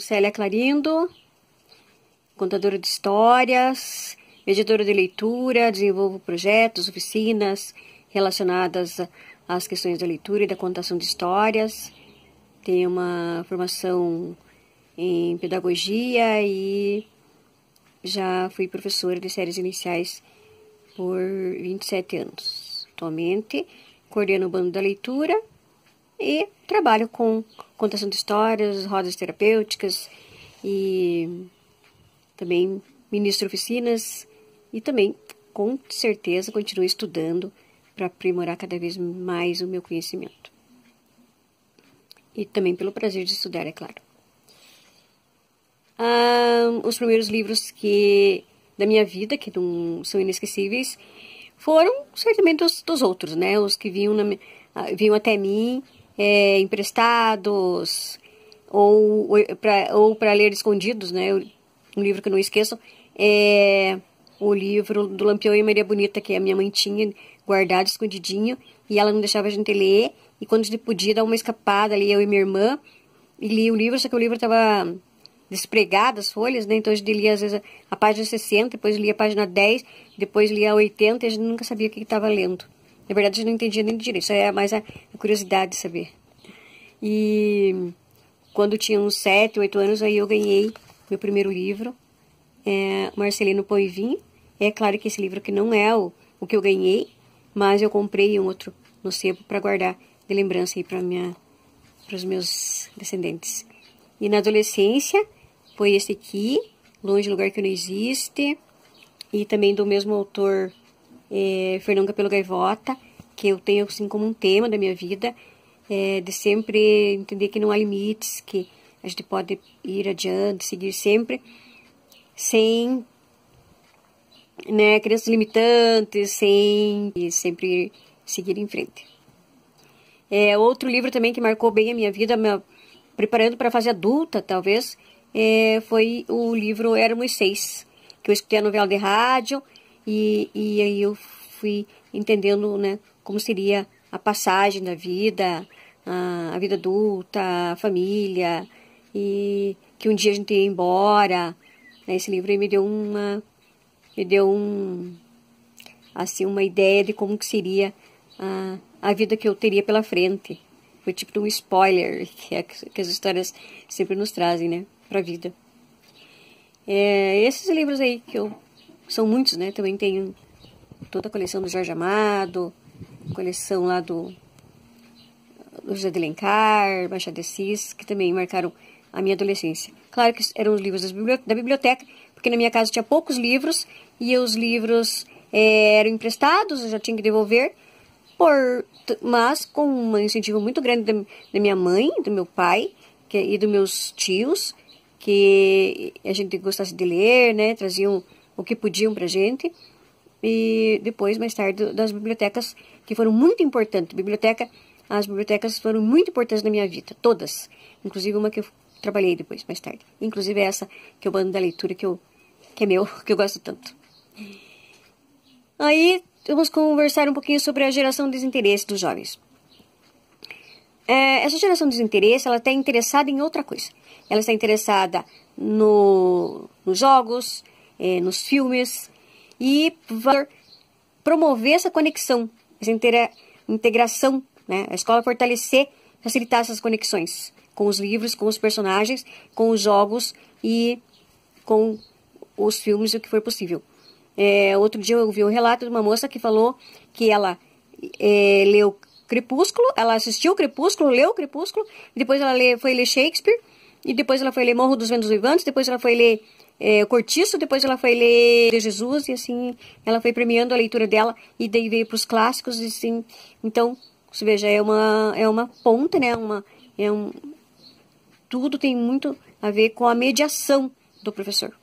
Célia Clarindo, contadora de histórias, mediadora de leitura, desenvolvo projetos, oficinas relacionadas às questões da leitura e da contação de histórias. Tenho uma formação em pedagogia e já fui professora de séries iniciais por 27 anos. Atualmente, coordeno o Bando da Leitura e trabalho com contação de histórias, rodas terapêuticas e também ministro oficinas e também, com certeza, continuo estudando para aprimorar cada vez mais o meu conhecimento. E também pelo prazer de estudar, é claro. Os primeiros livros da minha vida, que não são inesquecíveis, foram certamente dos outros, né? Os que vinham até mim, emprestados, ou para ler escondidos, né? Um livro que eu não esqueço é o livro do Lampião e Maria Bonita, que a minha mãe tinha guardado escondidinho, e ela não deixava a gente ler, e quando a gente podia dar uma escapada ali, eu e minha irmã, e li o livro, só que o livro estava despregado, as folhas, né? Então a gente lia às vezes a página 60, depois lia a página 10, depois lia a 80, e a gente nunca sabia o que estava lendo. Na verdade, a gente não entendia nem direito, isso é mais a curiosidade de saber. E quando tinha uns 7, 8 anos, aí eu ganhei meu primeiro livro, Marcelino Pão e Vinho. É claro que esse livro aqui não é o que eu ganhei, mas eu comprei um outro no sebo para guardar de lembrança aí para os meus descendentes. E na adolescência foi esse aqui, Longe, Lugar que Não Existe, e também do mesmo autor, Fernão Capelo Gaivota, que eu tenho assim como um tema da minha vida, de sempre entender que não há limites, que a gente pode ir adiante, seguir sempre, sem crenças limitantes, sem sempre seguir em frente. Outro livro também que marcou bem a minha vida, preparando para a fase adulta, talvez, foi o livro Éramos Seis, que eu escutei a novela de rádio, e aí eu fui entendendo, né, como seria a passagem da vida, a vida adulta, a família, e que um dia a gente ia embora. Esse livro aí me deu uma ideia de como que seria a vida que eu teria pela frente. Foi tipo um spoiler que as histórias sempre nos trazem, né, pra vida. Esses livros aí são muitos, né? Também tenho toda a coleção do Jorge Amado, coleção lá do José de Alencar, Machado de Assis, que também marcaram a minha adolescência. Claro que eram os livros da biblioteca, porque na minha casa tinha poucos livros, e os livros eram emprestados, eu já tinha que devolver, mas com um incentivo muito grande da minha mãe, do meu pai e dos meus tios, que a gente gostasse de ler, né? Traziam o que podiam pra gente. E depois, mais tarde, das bibliotecas, que foram muito importantes. As bibliotecas foram muito importantes na minha vida, todas. Inclusive uma que eu trabalhei depois, mais tarde. Inclusive essa, que é o Bando da Leitura, que é meu, que eu gosto tanto. Aí, vamos conversar um pouquinho sobre a geração de desinteresse dos jovens. Essa geração de desinteresse, ela está interessada em outra coisa. Ela está interessada nos jogos, nos filmes, e vai promover essa conexão, essa integração, né? A escola facilitar essas conexões com os livros, com os personagens, com os jogos e com os filmes, o que for possível. Outro dia eu vi um relato de uma moça que falou que ela leu Crepúsculo, ela assistiu Crepúsculo, leu Crepúsculo, e depois ela foi ler Shakespeare, e depois ela foi ler Morro dos Ventos Vivantes, depois ela foi ler Cortiço, depois ela foi ler de Jesus, e assim ela foi premiando a leitura dela, e daí veio para os clássicos, e assim, então, você veja, é uma ponta, né, tudo tem muito a ver com a mediação do professor,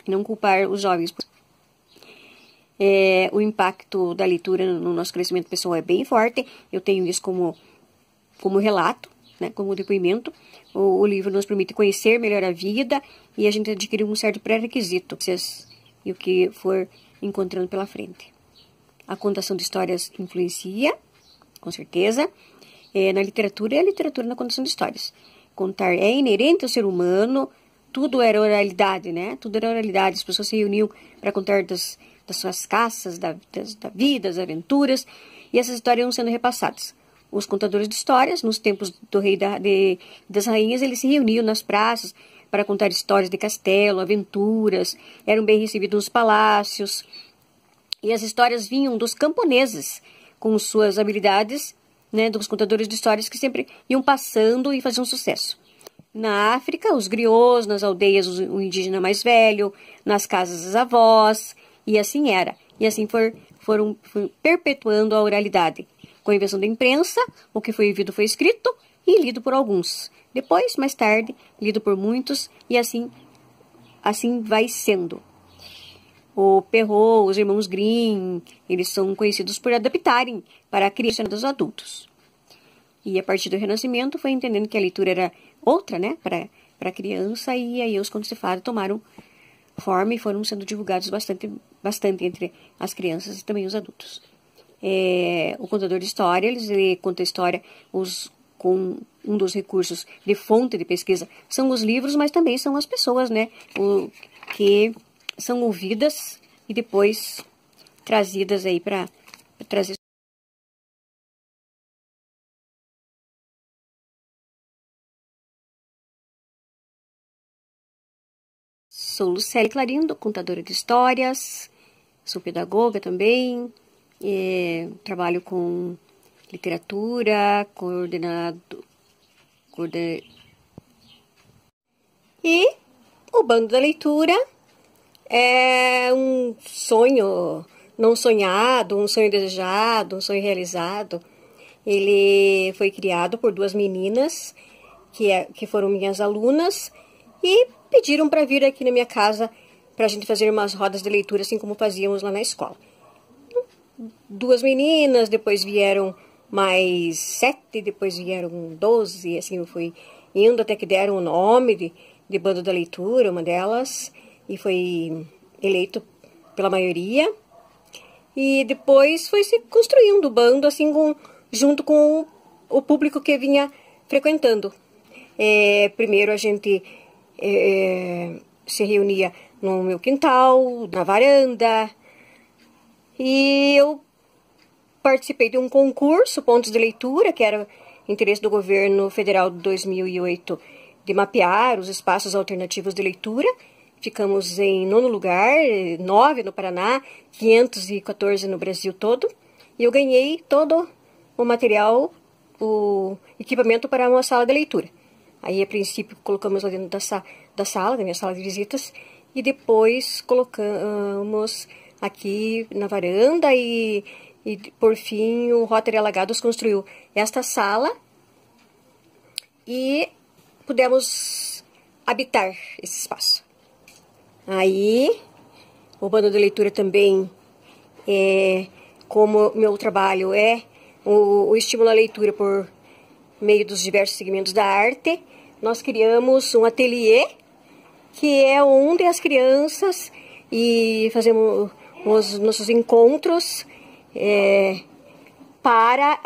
e não culpar os jovens. O impacto da leitura no nosso crescimento pessoal é bem forte. Eu tenho isso como relato, né, como depoimento. O livro nos permite conhecer melhor a vida e a gente adquirir um certo pré-requisito e o que for encontrando pela frente. A contação de histórias influencia, com certeza, na literatura, e a literatura na contação de histórias. contar é inerente ao ser humano. Tudo era oralidade, né? Tudo era oralidade. As pessoas se reuniam para contar das suas caças, da vida, das aventuras. E essas histórias iam sendo repassadas. Os contadores de histórias, nos tempos do rei das rainhas, eles se reuniam nas praças para contar histórias de castelo, aventuras. Eram bem recebidos nos palácios. E as histórias vinham dos camponeses, com suas habilidades, né, dos contadores de histórias que sempre iam passando e faziam sucesso. Na África, os griots, nas aldeias, o indígena mais velho, nas casas as avós, e assim era. E assim foram perpetuando a oralidade. Com a invenção da imprensa, o que foi ouvido foi escrito e lido por alguns. Depois, mais tarde, lido por muitos, e assim vai sendo. O Perrault, os irmãos Grimm, eles são conhecidos por adaptarem para a criança dos adultos. E a partir do Renascimento foi entendendo que a leitura era outra, né, para a criança, e aí os contos de fada tomaram forma e foram sendo divulgados bastante entre as crianças e também os adultos. O contador de história, ele conta a história com um dos recursos de fonte de pesquisa são os livros, mas também são as pessoas, né, que são ouvidas e depois trazidas aí para trazer. Sou Lucélia Clarindo, contadora de histórias, sou pedagoga também, trabalho com literatura, E o Bando da Leitura é um sonho não sonhado, um sonho desejado, um sonho realizado. Ele foi criado por duas meninas que foram minhas alunas e pediram para vir aqui na minha casa para a gente fazer umas rodas de leitura, assim como fazíamos lá na escola. Duas meninas, depois vieram mais 7, depois vieram 12, assim eu fui indo até que deram o nome de Bando da Leitura, uma delas, e foi eleito pela maioria. E depois foi se construindo o bando, assim, junto com o público que vinha frequentando. Primeiro a gente se reunia no meu quintal, na varanda, e eu participei de um concurso, Pontos de Leitura, que era interesse do governo federal de 2008, de mapear os espaços alternativos de leitura. Ficamos em 9º lugar, 9 no Paraná, 514 no Brasil todo. E eu ganhei todo o material, o equipamento para uma sala de leitura. Aí, a princípio, colocamos lá dentro da sala, da minha sala de visitas, e depois colocamos aqui na varanda e por fim, o Rotary Alagados construiu esta sala e pudemos habitar esse espaço. Aí, o Bando de Leitura também, como meu trabalho é o estímulo à leitura por meio dos diversos segmentos da arte, nós criamos um ateliê que é onde as crianças fazemos os nossos encontros para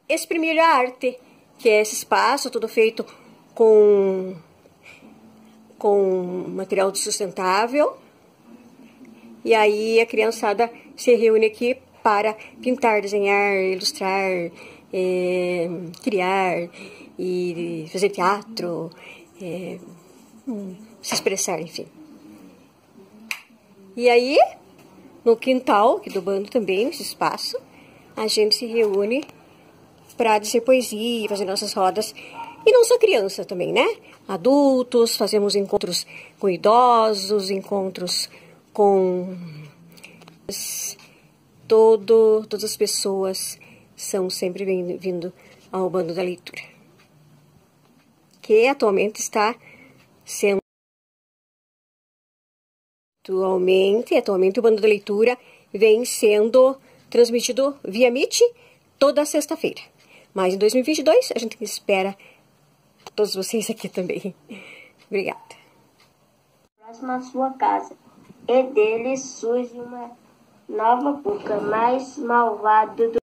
exprimir a arte, que é esse espaço todo feito com material sustentável. E aí a criançada se reúne aqui para pintar, desenhar, ilustrar, criar e fazer teatro, se expressar, enfim. E aí, no quintal aqui do bando também, nesse espaço, a gente se reúne para dizer poesia, fazer nossas rodas. E não só criança também, né? Adultos, fazemos encontros com idosos, encontros com... Todas as pessoas são sempre bem-vindas ao Bando da Leitura, que atualmente está sendo... Atualmente o Bando da Leitura vem sendo transmitido via Meet toda sexta-feira. Mas em 2022 a gente espera todos vocês aqui também. Obrigada. Próximo à sua casa, e dele surge uma nova boca mais malvada do